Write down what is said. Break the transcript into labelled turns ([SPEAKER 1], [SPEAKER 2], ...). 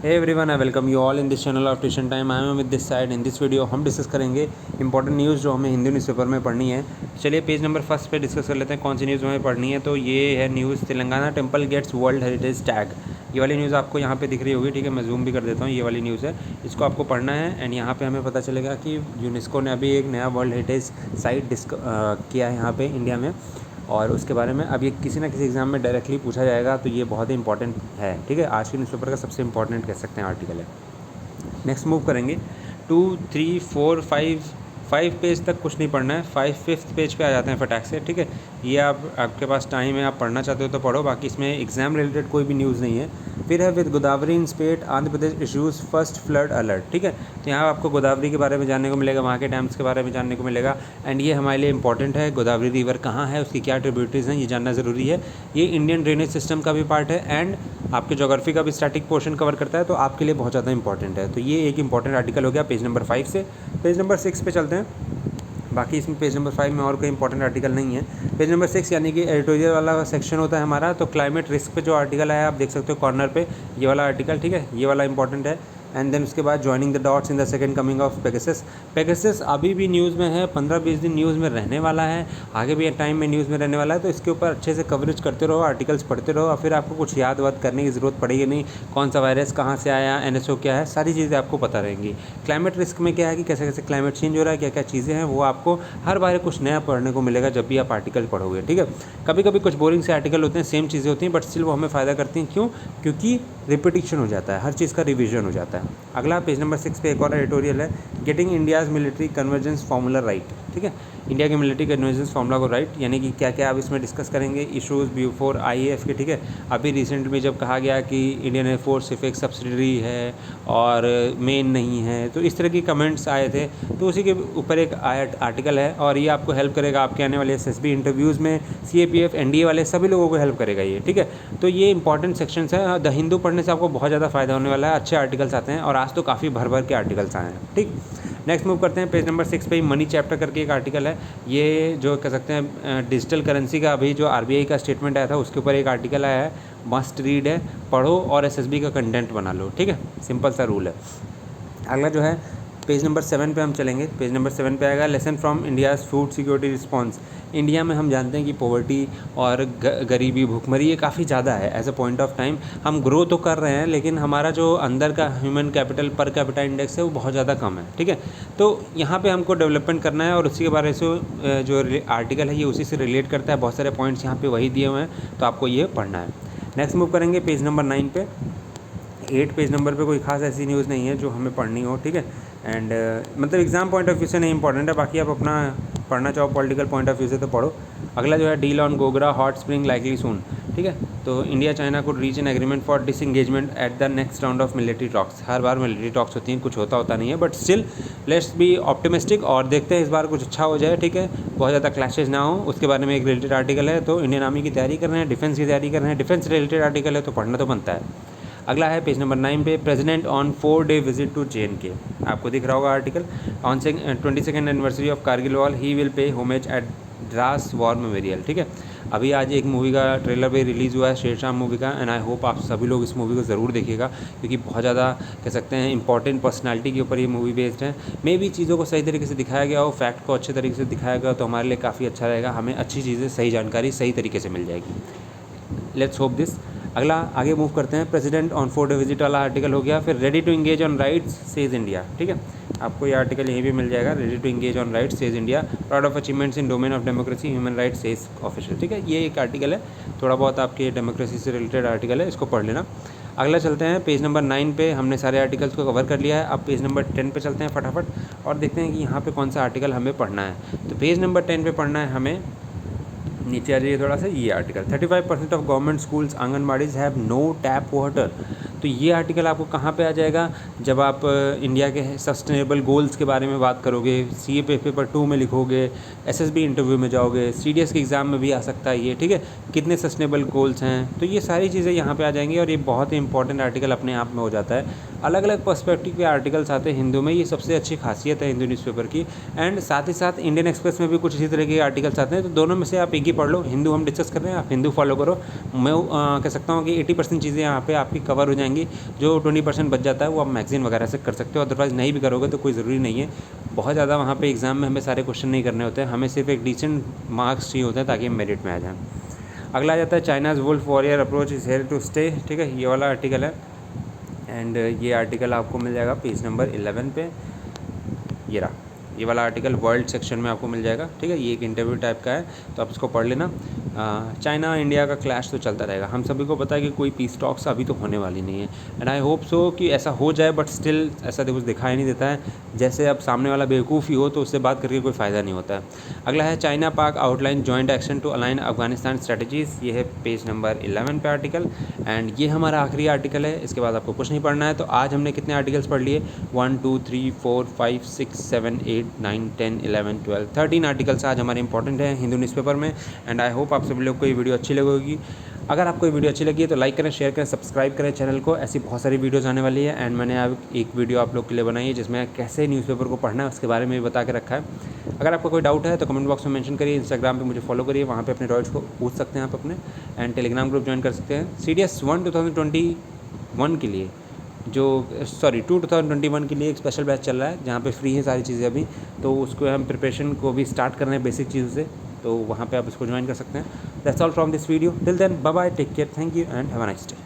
[SPEAKER 1] Hey everyone, I welcome you all in this channel of tuition time. I am with this side. In this video हम discuss करेंगे important news जो हमें Hindu newspaper में पढ़नी है। चलिए पेज नंबर फर्स्ट पे डिस्कस कर लेते हैं कौन सी न्यूज़ हमें पढ़नी है। तो ये है news, Telangana temple gets world heritage tag. ये वाली न्यूज़ आपको यहाँ पे दिख रही होगी, ठीक है। मैं जूम भी कर देता हूँ। ये वाली न्यूज़ है, इसको आपको पढ़ना है। एंड यहाँ पे हमें पता चलेगा कि यूनेस्को ने अभी एक नया वर्ल्ड हेरिटेज साइट किया है यहाँ पे इंडिया में, और उसके बारे में अब ये किसी ना किसी एग्ज़ाम में डायरेक्टली पूछा जाएगा। तो ये बहुत ही इंपॉर्टेंट है, ठीक है। आज के न्यूज़पेपर का सबसे इंपॉर्टेंट कह सकते हैं आर्टिकल है। नेक्स्ट मूव करेंगे 2, 3, 4, 5 पेज तक कुछ नहीं पढ़ना है। 5th पेज पे आ जाते हैं फटाक से, ठीक है। ये आपके पास टाइम है, आप पढ़ना चाहते हो तो पढ़ो, बाकी इसमें एग्जाम रिलेटेड कोई भी न्यूज़ नहीं है। फिर है with Godavari in state Andhra Pradesh issues first flood alert, ठीक है। तो यहाँ आपको गोदावरी के बारे में जानने को मिलेगा, वहाँ के डैम्स के बारे में जानने को मिलेगा। एंड ये हमारे लिए इंपॉर्टेंट है। गोदावरी रिवर कहाँ है, उसकी क्या ट्रिब्यूटरीज़ हैं, ये जानना ज़रूरी है। ये इंडियन ड्रेनेज सिस्टम का भी पार्ट है एंड आपके ज्योग्राफी का भी स्टैटिक पोर्शन कवर करता है, तो आपके लिए बहुत ज़्यादा इंपॉर्टेंट है। तो ये एक इंपॉर्टेंट आर्टिकल हो गया पेज नंबर 5 से। पेज नंबर 6 पे चलते हैं। बाकी इसमें पेज नंबर 5 में और कोई इंपॉर्टेंट आर्टिकल नहीं है। पेज नंबर 6 यानी कि एडिटोरियल वाला सेक्शन होता है हमारा। तो क्लाइमेट रिस्क पे जो आर्टिकल है आप देख सकते हो कॉर्नर पे, ये वाला आर्टिकल, ठीक है। ये वाला इंपॉर्टेंट है। एंड देन उसके बाद joining the dots in the second coming of Pegasus. Pegasus अभी भी न्यूज़ में है, 15-20 दिन न्यूज़ में रहने वाला है, आगे भी टाइम में न्यूज़ में रहने वाला है। तो इसके ऊपर अच्छे से कवरेज करते रहो, आर्टिकल्स पढ़ते रहो, और फिर आपको कुछ याद वाद करने की ज़रूरत पड़ेगी नहीं। कौन सा वायरस कहाँ से आया, NSO क्या है, सारी चीज़ें आपको पता रहेंगी। क्लाइमेट रिस्क में क्या है कि कैसे कैसे क्लाइमेट चेंज हो रहा है, क्या क्या चीज़ें हैं, वो आपको हर बार कुछ नया पढ़ने को मिलेगा जब भी आप आर्टिकल पढ़ोगे, ठीक है। कभी कभी कुछ बोरिंग से आर्टिकल होते हैं, सेम चीज़ें होती हैं, बट स्टिल वो हमें फ़ायदा करती हैं। क्यों? क्योंकि रिपीटिशन हो जाता है, हर चीज़ का रिवीजन हो जाता है। अगला पेज नंबर 6 पे एक और एडिटोरियल है, getting India's military convergence formula right, ठीक है। इंडिया के मिलिट्री कन्वर्जेंस फार्मूला को राइट, यानी कि क्या क्या आप इसमें डिस्कस करेंगे। इशूज़ बिफोर IAF के, ठीक है। अभी रिसेंट में जब कहा गया कि इंडियन एयरफोर्स सिर्फ एक सब्सिडरी है और मेन नहीं है, तो इस तरह की कमेंट्स आए थे। तो उसी के ऊपर एक आर्टिकल है, और ये आपको हेल्प करेगा आपके आने वाले SSB इंटरव्यूज़ में, CAPF NDA वाले सभी लोगों को हेल्प करेगा ये, ठीक है। तो ये इंपॉर्टेंट सेक्शंस है। द हिंदू पढ़ने से आपको बहुत ज़्यादा फ़ायदा होने वाला है। अच्छे आर्टिकल्स आते हैं, और आज तो काफ़ी भर भर के आर्टिकल्स आए हैं, ठीक। नेक्स्ट मूव करते हैं पेज नंबर 6 पे ही मनी चैप्टर करके एक आर्टिकल है। ये जो कह सकते हैं डिजिटल करेंसी का अभी जो RBI का स्टेटमेंट आया था उसके ऊपर एक आर्टिकल आया है। मस्ट रीड है, पढ़ो और SSB का कंटेंट बना लो, ठीक है। सिंपल सा रूल है। अगला जो है पेज नंबर 7 पे हम चलेंगे। पेज नंबर 7 पे आएगा lesson from India's food security response. India में हम जानते हैं कि पॉवर्टी और गरीबी, भूखमरी ये काफ़ी ज़्यादा है। As a point of time हम ग्रो तो कर रहे हैं, लेकिन हमारा जो अंदर का human capital per capita index है वो बहुत ज़्यादा कम है, ठीक है। तो यहाँ पे हमको डेवलपमेंट करना है, और उसी के बारे से जो आर्टिकल है ये उसी से रिलेट करता है। बहुत सारे पॉइंट्स यहाँ पे वही दिए हुए हैं, तो आपको ये पढ़ना है। नेक्स्ट मूव करेंगे पेज नंबर 9 पे। 8 पेज नंबर पे कोई खास ऐसी न्यूज़ नहीं है जो हमें पढ़नी हो, ठीक है। एंड मतलब एग्जाम पॉइंट ऑफ व्यू से नहीं इंपॉर्टेंट है, बाकी आप अपना पढ़ना चाहो पॉलिटिकल पॉइंट ऑफ व्यू से तो पढ़ो। अगला जो है deal on Gogra hot spring likely soon, ठीक है। तो India China could reach an agreement for disengagement at the next round of military talks. हर बार मिलिट्री टॉक्स होती हैं, कुछ होता नहीं है, but still let's be optimistic, और देखते हैं इस बार कुछ अच्छा हो जाए, ठीक है। बहुत ज़्यादा क्लैशेज ना हो, उसके बारे में एक रिलेटेड आर्टिकल है। तो इंडियन आर्मी की तैयारी कर रहे हैं, डिफेंस की तैयारी कर रहे हैं, डिफेंस रिलेटेड आर्टिकल है तो पढ़ना तो बनता है। अगला है पेज नंबर 9 पे, president on 4-day visit to JNK। आपको दिख रहा होगा article. On 22nd anniversary of Kargil war he will pay homage at Dras war memorial, ठीक है। अभी आज एक मूवी का ट्रेलर भी रिलीज़ हुआ है, शेरशाह मूवी का, एंड आई होप आप सभी लोग इस मूवी को ज़रूर देखिएगा, क्योंकि बहुत ज़्यादा कह सकते हैं इंपॉर्टेंट पर्सनालिटी के ऊपर ये मूवी बेस्ड है। मे भी चीज़ों को सही तरीके से दिखाया गया हो, फैक्ट को अच्छे तरीके से दिखाया गया हो, तो हमारे लिए काफ़ी अच्छा रहेगा। हमें अच्छी चीज़ें, सही जानकारी सही तरीके से मिल जाएगी। Let's hope this. अगला आगे मूव करते हैं। प्रेसिडेंट ऑन 4-day विजिट वाला आर्टिकल हो गया। फिर ready to engage on rights says India, ठीक है। आपको ये आर्टिकल यहीं भी मिल जाएगा, ready to engage on rights says India, proud of achievements in domain of democracy human rights says official, ठीक है। ये एक आर्टिकल है, थोड़ा बहुत आपके डेमोक्रेसी से रिलेटेड आर्टिकल है, इसको पढ़ लेना। अगला चलते हैं पेज नंबर 9 पे। हमने सारे आर्टिकल्स को कवर कर लिया है। अब पेज नंबर 10 पे चलते हैं फटाफट, और देखते हैं कि यहाँ पे कौन सा आर्टिकल हमें पढ़ना है। तो पेज नंबर 10 पे पढ़ना है हमें, नीचे आ जाइए थोड़ा सा, ये article 35% of government schools anganwadis have no tap water. तो ये आर्टिकल आपको कहाँ पे आ जाएगा, जब आप इंडिया के सस्टेनेबल गोल्स के बारे में बात करोगे, CA पेपर 2 में लिखोगे, SSB इंटरव्यू में जाओगे, CDS के एग्ज़ाम में भी आ सकता है ये, ठीक है। कितने सस्टेनेबल गोल्स हैं, तो ये सारी चीज़ें यहाँ पे आ जाएंगी, और ये बहुत ही इंपॉर्टेंट आर्टिकल अपने आप में हो जाता है। अलग अलग पर्सपेक्टिव के आर्टिकल्स आते हैं हिंदू में, ये सबसे अच्छी खासियत है हिंदू न्यूज़पेपर की। एंड साथ ही साथ इंडियन एक्सप्रेस में भी कुछ इसी तरह के आर्टिकल्स आते हैं, तो दोनों में से आप एक ही पढ़ लो। हिंदू हम डिस्कस कर रहे हैं, आप हिंदू फॉलो करो। मैं कह सकता हूँ कि 80% चीज़ें यहाँ पे आपकी कवर हो जाएंगी जाएंगी। जो 20% बच जाता है वो आप मैगज़ीन वगैरह से कर सकते हो, अदरवाइज़ नहीं भी करोगे तो कोई ज़रूरी नहीं है। बहुत ज़्यादा वहाँ पे एग्ज़ाम में हमें सारे क्वेश्चन नहीं करने होते हैं, हमें सिर्फ एक डिसेंट मार्क्स चाहिए होते हैं ताकि हम मेरिट में आ जाएँ। अगला आ जाता है China's wolf warrior approach is here to stay. ठीक है, ये वाला आर्टिकल है एंड ये आर्टिकल आपको मिल जाएगा पेज नंबर 11 पे। ये रहा, ये वाला आर्टिकल वर्ल्ड सेक्शन में आपको मिल जाएगा। ठीक है, ये एक इंटरव्यू टाइप का है तो आप इसको पढ़ लेना। चाइना इंडिया का क्लैश तो चलता रहेगा, हम सभी को पता है कि कोई पीस टॉक्स अभी तो होने वाली नहीं है एंड आई होप सो कि ऐसा हो जाए, बट स्टिल ऐसा कुछ दिखाई नहीं देता है। जैसे अब सामने वाला बेवकूफ़ ही हो तो उससे बात करके कोई फ़ायदा नहीं होता है। अगला है China Pak outline joint action to align Afghanistan strategies. ये है पेज नंबर 11 पे आर्टिकल एंड ये हमारा आखिरी आर्टिकल है, इसके बाद आपको कुछ नहीं पढ़ना है। तो आज हमने कितने आर्टिकल्स पढ़ लिए? 1 2 3 4 5 6 7 8 9 10 11 12 13 आर्टिकल्स आज हमारे इंपॉर्टेंट हैं हिंदू न्यूज़पेपर में एंड आई होप आप सभी लोग को ये वीडियो अच्छी लगेगी। अगर आपको ये वीडियो अच्छी लगी है तो लाइक करें, शेयर करें, सब्सक्राइब करें चैनल को। ऐसी बहुत सारी वीडियोज़ आने वाली है एंड मैंने अब एक वीडियो आप लोग के लिए बनाई है जिसमें कैसे न्यूज़पेपर को पढ़ना है उसके बारे में भी बता के रखा है। अगर आपको कोई डाउट है तो कमेंट बॉक्स में मेंशन करिए, इंस्टाग्राम पे मुझे फॉलो करिए, वहाँ पे अपने डाउट्स को पूछ सकते हैं आप अपने, एंड टेलीग्राम ग्रुप ज्वाइन कर सकते हैं। CDS 1 2021 के लिए सॉरी 2021 के लिए एक स्पेशल बैच चल रहा है जहाँ पे फ्री है सारी चीज़ें अभी, तो उसको हम प्रिपरेशन को भी स्टार्ट कर रहे हैं बेसिक चीज़ों से, तो वहाँ पे आप इसको ज्वाइन कर सकते हैं। That's all from this video, till then bye bye, take care, thank you and have a nice day.